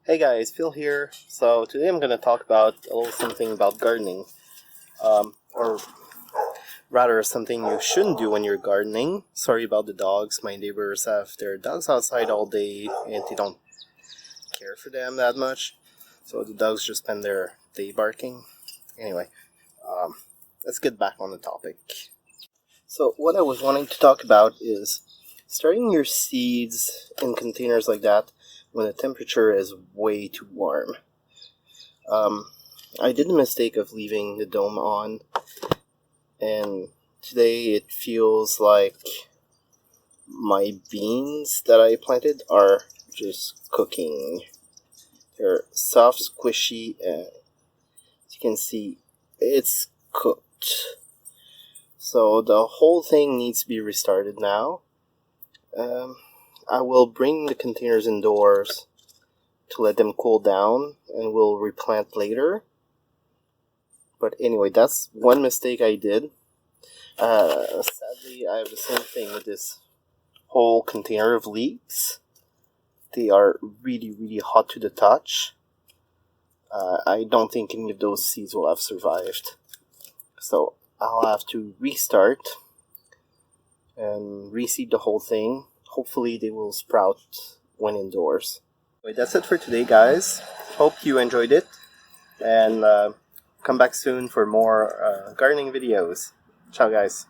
Hey guys, Phil here. So today I'm going to talk about a little something about gardening, or rather something you shouldn't do when you're gardening. Sorry about the dogs. My neighbors have their dogs outside all day and they don't care for them that much. So the dogs just spend their day barking. Anyway, let's get back on the topic. So what I was wanting to talk about is starting your seeds in containers like that when the temperature is way too warm. I did the mistake of leaving the dome on, and today it feels like my beans that I planted are just cooking. They're soft, squishy, and as you can see, it's cooked. So the whole thing needs to be restarted now. I will bring the containers indoors to let them cool down, and we'll replant later. But anyway, that's one mistake I did. Sadly, I have the same thing with this whole container of leeks. They are really hot to the touch. I don't think any of those seeds will have survived. So I'll have to restart and reseed the whole thing. Hopefully they will sprout when indoors. Wait, that's it for today, guys. Hope you enjoyed it, and come back soon for more gardening videos. Ciao, guys.